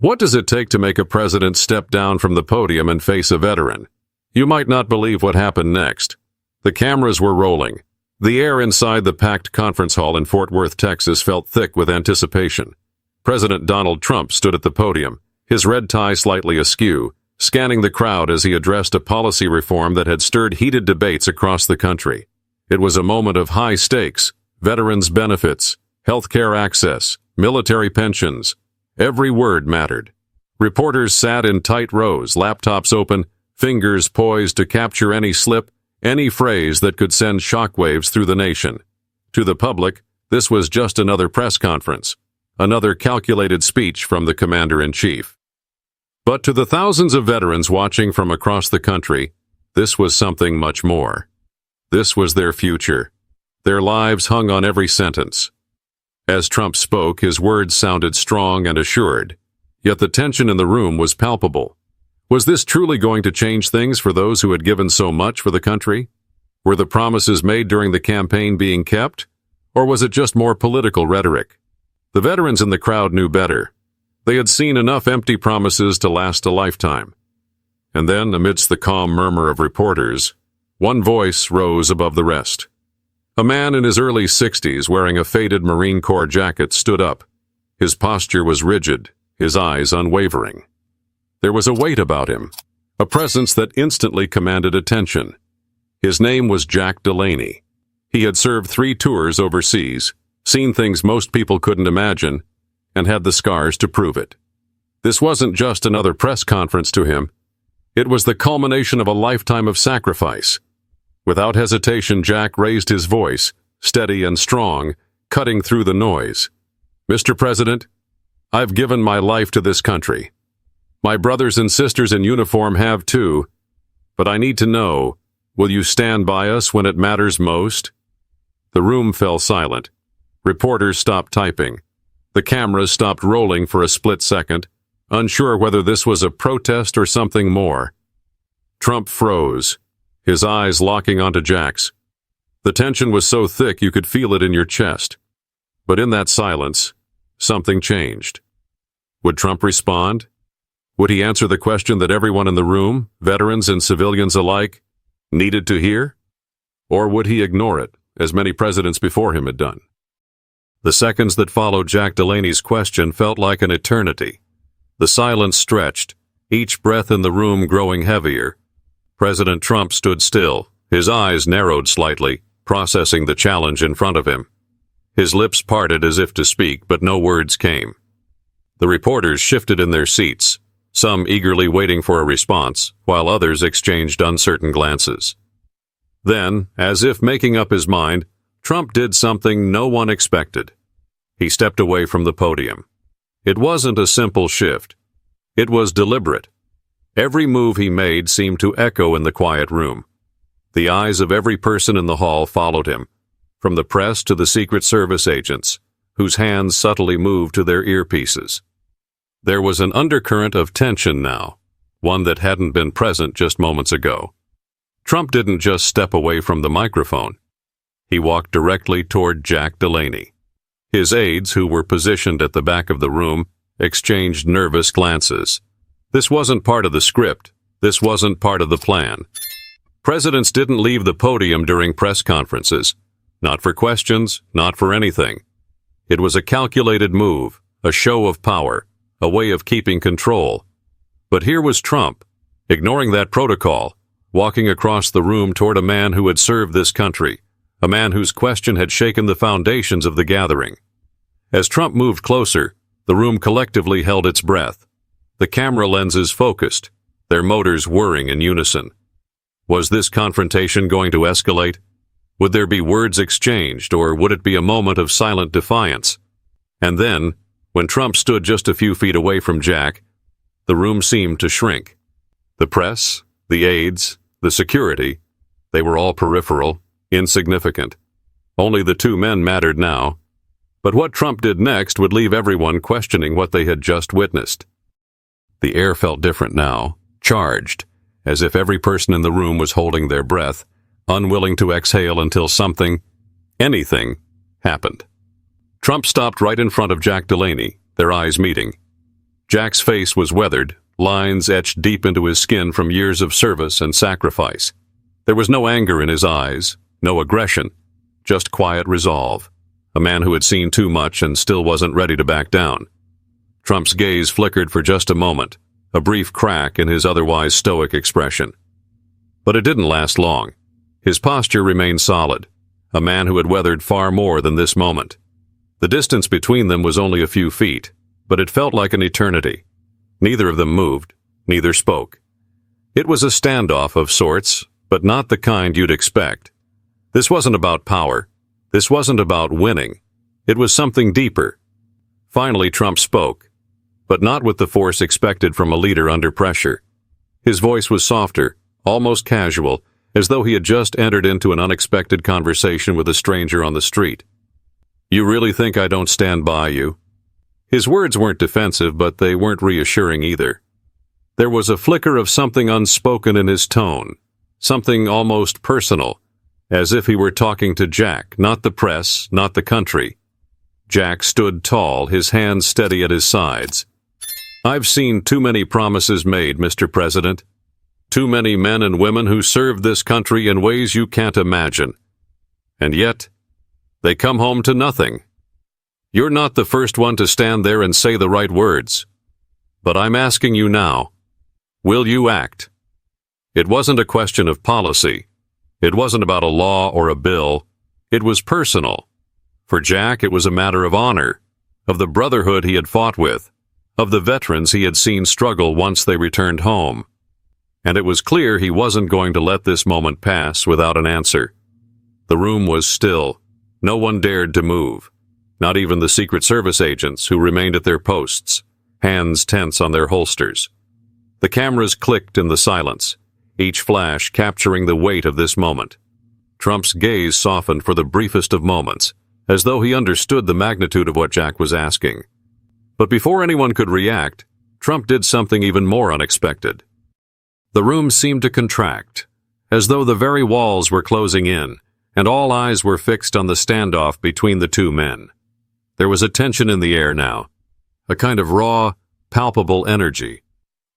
What does it take to make a president step down from the podium and face a veteran? You might not believe what happened next. The cameras were rolling. The air inside the packed conference hall in Fort Worth, Texas felt thick with anticipation. President Donald Trump stood at the podium, his red tie slightly askew, scanning the crowd as he addressed a policy reform that had stirred heated debates across the country. It was a moment of high stakes: veterans' benefits, health care access, military pensions. Every word mattered. Reporters sat in tight rows, laptops open, fingers poised to capture any slip, any phrase that could send shockwaves through the nation. To the public, this was just another press conference, another calculated speech from the commander-in-chief. But to the thousands of veterans watching from across the country, this was something much more. This was their future. Their lives hung on every sentence. As Trump spoke, his words sounded strong and assured, yet the tension in the room was palpable. Was this truly going to change things for those who had given so much for the country? Were the promises made during the campaign being kept? Or was it just more political rhetoric? The veterans in the crowd knew better. They had seen enough empty promises to last a lifetime. And then, amidst the calm murmur of reporters, one voice rose above the rest. A man in his early 60s wearing a faded Marine Corps jacket stood up. His posture was rigid, his eyes unwavering. There was a weight about him, a presence that instantly commanded attention. His name was Jack Delaney. He had served 3 tours overseas, seen things most people couldn't imagine, and had the scars to prove it. This wasn't just another press conference to him. It was the culmination of a lifetime of sacrifice. Without hesitation, Jack raised his voice, steady and strong, cutting through the noise. "Mr. President, I've given my life to this country. My brothers and sisters in uniform have too, but I need to know, will you stand by us when it matters most?" The room fell silent. Reporters stopped typing. The cameras stopped rolling for a split second, unsure whether this was a protest or something more. Trump froze, his eyes locking onto Jack's. The tension was so thick you could feel it in your chest. But in that silence, something changed. Would Trump respond? Would he answer the question that everyone in the room, veterans and civilians alike, needed to hear? Or would he ignore it, as many presidents before him had done? The seconds that followed Jack Delaney's question felt like an eternity. The silence stretched, each breath in the room growing heavier. President Trump stood still, his eyes narrowed slightly, processing the challenge in front of him. His lips parted as if to speak, but no words came. The reporters shifted in their seats, some eagerly waiting for a response, while others exchanged uncertain glances. Then, as if making up his mind, Trump did something no one expected. He stepped away from the podium. It wasn't a simple shift. It was deliberate. Every move he made seemed to echo in the quiet room. The eyes of every person in the hall followed him, from the press to the Secret Service agents, whose hands subtly moved to their earpieces. There was an undercurrent of tension now, one that hadn't been present just moments ago. Trump didn't just step away from the microphone. He walked directly toward Jack Delaney. His aides, who were positioned at the back of the room, exchanged nervous glances. This wasn't part of the script. This wasn't part of the plan. Presidents didn't leave the podium during press conferences. Not for questions, not for anything. It was a calculated move, a show of power, a way of keeping control. But here was Trump, ignoring that protocol, walking across the room toward a man who had served this country, a man whose question had shaken the foundations of the gathering. As Trump moved closer, the room collectively held its breath. The camera lenses focused, their motors whirring in unison. Was this confrontation going to escalate? Would there be words exchanged, or would it be a moment of silent defiance? And then, when Trump stood just a few feet away from Jack, the room seemed to shrink. The press, the aides, the security, they were all peripheral, insignificant. Only the 2 men mattered now. But what Trump did next would leave everyone questioning what they had just witnessed. The air felt different now, charged, as if every person in the room was holding their breath, unwilling to exhale until something, anything, happened. Trump stopped right in front of Jack Delaney, their eyes meeting. Jack's face was weathered, lines etched deep into his skin from years of service and sacrifice. There was no anger in his eyes, no aggression, just quiet resolve. A man who had seen too much and still wasn't ready to back down. Trump's gaze flickered for just a moment, a brief crack in his otherwise stoic expression. But it didn't last long. His posture remained solid, a man who had weathered far more than this moment. The distance between them was only a few feet, but it felt like an eternity. Neither of them moved, neither spoke. It was a standoff of sorts, but not the kind you'd expect. This wasn't about power. This wasn't about winning. It was something deeper. Finally, Trump spoke, but not with the force expected from a leader under pressure. His voice was softer, almost casual, as though he had just entered into an unexpected conversation with a stranger on the street. "You really think I don't stand by you?" His words weren't defensive, but they weren't reassuring either. There was a flicker of something unspoken in his tone, something almost personal, as if he were talking to Jack, not the press, not the country. Jack stood tall, his hands steady at his sides. "I've seen too many promises made, Mr. President. Too many men and women who served this country in ways you can't imagine. And yet, they come home to nothing. You're not the first one to stand there and say the right words. But I'm asking you now, will you act?" It wasn't a question of policy. It wasn't about a law or a bill. It was personal. For Jack, it was a matter of honor, of the brotherhood he had fought with, of the veterans he had seen struggle once they returned home. And it was clear he wasn't going to let this moment pass without an answer. The room was still. No one dared to move, not even the Secret Service agents who remained at their posts, hands tense on their holsters. The cameras clicked in the silence, each flash capturing the weight of this moment. Trump's gaze softened for the briefest of moments, as though he understood the magnitude of what Jack was asking. But before anyone could react, Trump did something even more unexpected. The room seemed to contract, as though the very walls were closing in, and all eyes were fixed on the standoff between the two men. There was a tension in the air now, a kind of raw, palpable energy.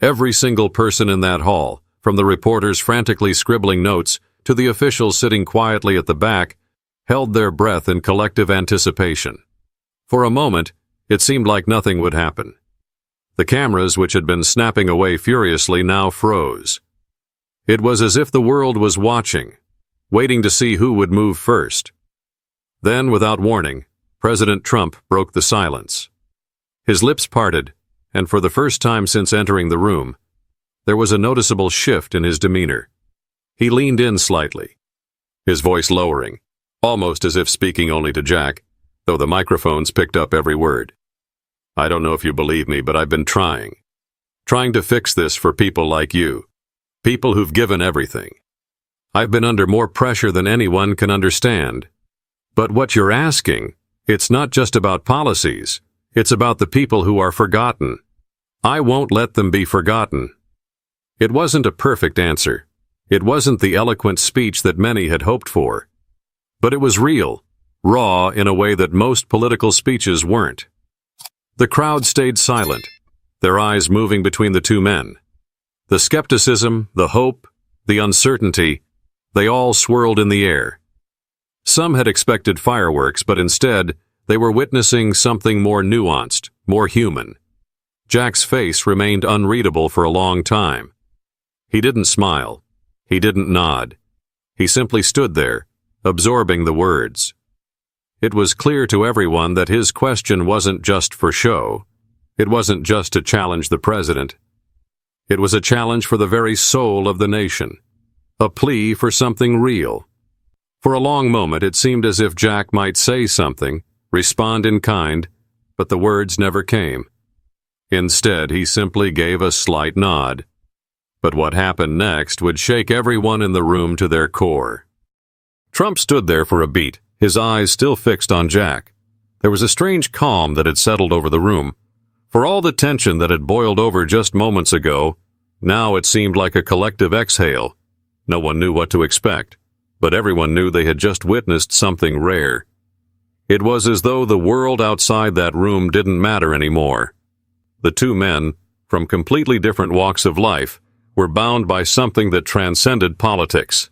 Every single person in that hall, from the reporters frantically scribbling notes to the officials sitting quietly at the back, held their breath in collective anticipation. For a moment, it seemed like nothing would happen. The cameras, which had been snapping away furiously, now froze. It was as if the world was watching, waiting to see who would move first. Then, without warning, President Trump broke the silence. His lips parted, and for the first time since entering the room, there was a noticeable shift in his demeanor. He leaned in slightly, his voice lowering, almost as if speaking only to Jack, though the microphones picked up every word. "I don't know if you believe me, but I've been trying to fix this for people like you, people who've given everything. I've been under more pressure than anyone can understand. But what you're asking, it's not just about policies, it's about the people who are forgotten. I won't let them be forgotten." It wasn't a perfect answer. It wasn't the eloquent speech that many had hoped for. But it was real, raw in a way that most political speeches weren't. The crowd stayed silent, their eyes moving between the two men. The skepticism, the hope, the uncertainty, they all swirled in the air. Some had expected fireworks, but instead, they were witnessing something more nuanced, more human. Jack's face remained unreadable for a long time. He didn't smile. He didn't nod. He simply stood there, absorbing the words. It was clear to everyone that his question wasn't just for show. It wasn't just to challenge the president. It was a challenge for the very soul of the nation, a plea for something real. For a long moment, it seemed as if Jack might say something, respond in kind, but the words never came. Instead, he simply gave a slight nod. But what happened next would shake everyone in the room to their core. Trump stood there for a beat, his eyes still fixed on Jack. There was a strange calm that had settled over the room. For all the tension that had boiled over just moments ago, now it seemed like a collective exhale. No one knew what to expect, but everyone knew they had just witnessed something rare. It was as though the world outside that room didn't matter anymore. The two men, from completely different walks of life, were bound by something that transcended politics.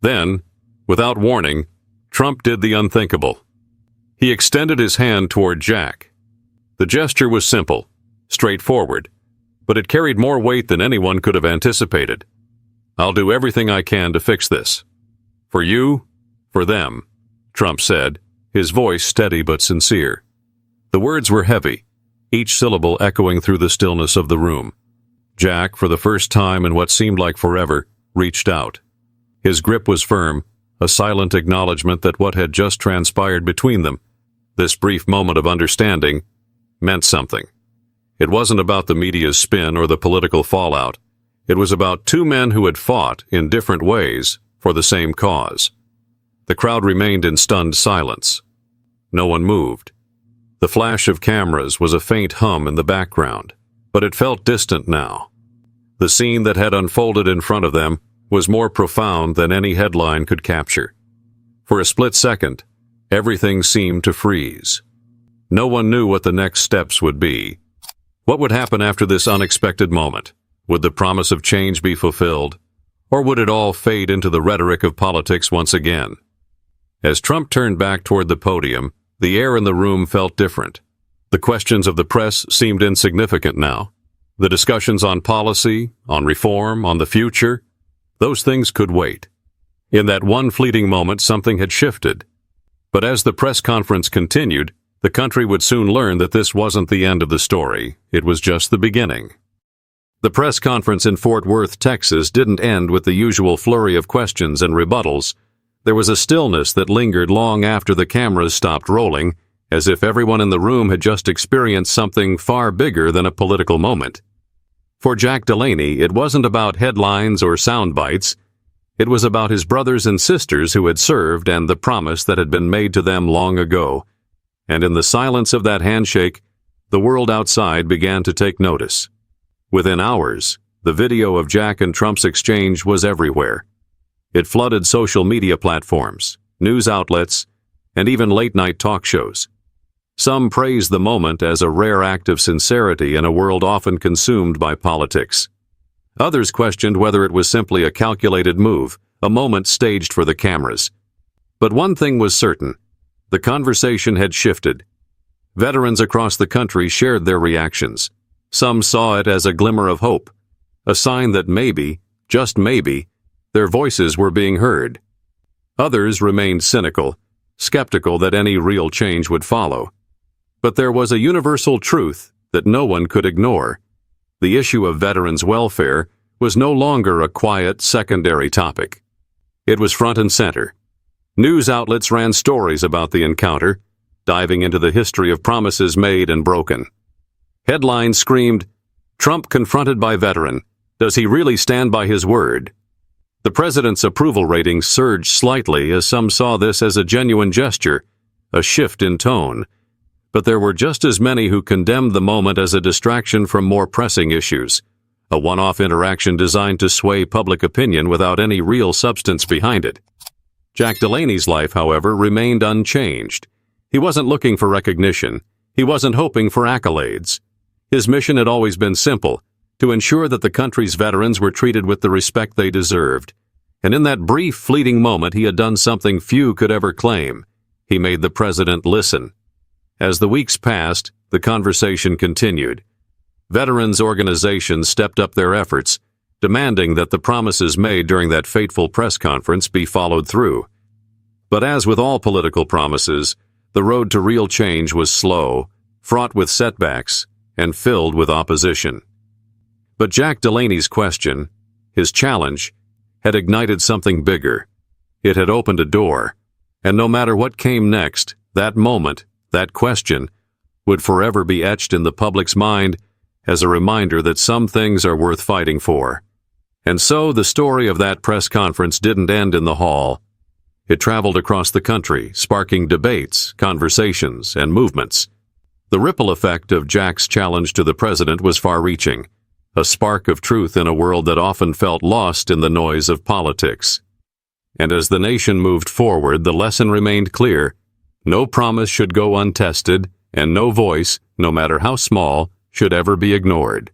Then, without warning, Trump did the unthinkable. He extended his hand toward Jack. The gesture was simple, straightforward, but it carried more weight than anyone could have anticipated. "I'll do everything I can to fix this. For you, for them," Trump said, his voice steady but sincere. The words were heavy, each syllable echoing through the stillness of the room. Jack, for the first time in what seemed like forever, reached out. His grip was firm, a silent acknowledgement that what had just transpired between them, this brief moment of understanding, meant something. It wasn't about the media's spin or the political fallout. It was about two men who had fought, in different ways, for the same cause. The crowd remained in stunned silence. No one moved. The flash of cameras was a faint hum in the background, but it felt distant now. The scene that had unfolded in front of them was more profound than any headline could capture. For a split second, everything seemed to freeze. No one knew what the next steps would be. What would happen after this unexpected moment? Would the promise of change be fulfilled? Or would it all fade into the rhetoric of politics once again? As Trump turned back toward the podium, the air in the room felt different. The questions of the press seemed insignificant now. The discussions on policy, on reform, on the future, those things could wait. In that one fleeting moment, something had shifted. But as the press conference continued, the country would soon learn that this wasn't the end of the story. It was just the beginning. The press conference in Fort Worth, Texas, didn't end with the usual flurry of questions and rebuttals. There was a stillness that lingered long after the cameras stopped rolling, as if everyone in the room had just experienced something far bigger than a political moment. For Jack Delaney, it wasn't about headlines or sound bites. It was about his brothers and sisters who had served and the promise that had been made to them long ago. And in the silence of that handshake, the world outside began to take notice. Within hours, the video of Jack and Trump's exchange was everywhere. It flooded social media platforms, news outlets, and even late-night talk shows. Some praised the moment as a rare act of sincerity in a world often consumed by politics. Others questioned whether it was simply a calculated move, a moment staged for the cameras. But one thing was certain: the conversation had shifted. Veterans across the country shared their reactions. Some saw it as a glimmer of hope, a sign that maybe, just maybe, their voices were being heard. Others remained cynical, skeptical that any real change would follow. But there was a universal truth that no one could ignore. The issue of veterans' welfare was no longer a quiet, secondary topic. It was front and center. News outlets ran stories about the encounter, diving into the history of promises made and broken. Headlines screamed, "Trump confronted by veteran. Does he really stand by his word?" The president's approval ratings surged slightly as some saw this as a genuine gesture, a shift in tone. But there were just as many who condemned the moment as a distraction from more pressing issues, a one-off interaction designed to sway public opinion without any real substance behind it. Jack Delaney's life, however, remained unchanged. He wasn't looking for recognition. He wasn't hoping for accolades. His mission had always been simple: to ensure that the country's veterans were treated with the respect they deserved. And in that brief, fleeting moment, he had done something few could ever claim. He made the president listen. As the weeks passed, the conversation continued. Veterans organizations stepped up their efforts, demanding that the promises made during that fateful press conference be followed through. But as with all political promises, the road to real change was slow, fraught with setbacks, and filled with opposition. But Jack Delaney's question, his challenge, had ignited something bigger. It had opened a door, and no matter what came next, that moment, that question, would forever be etched in the public's mind as a reminder that some things are worth fighting for. And so the story of that press conference didn't end in the hall. It traveled across the country, sparking debates, conversations, and movements. The ripple effect of Jack's challenge to the president was far-reaching, a spark of truth in a world that often felt lost in the noise of politics. And as the nation moved forward, the lesson remained clear: no promise should go untested, and no voice, no matter how small, should ever be ignored.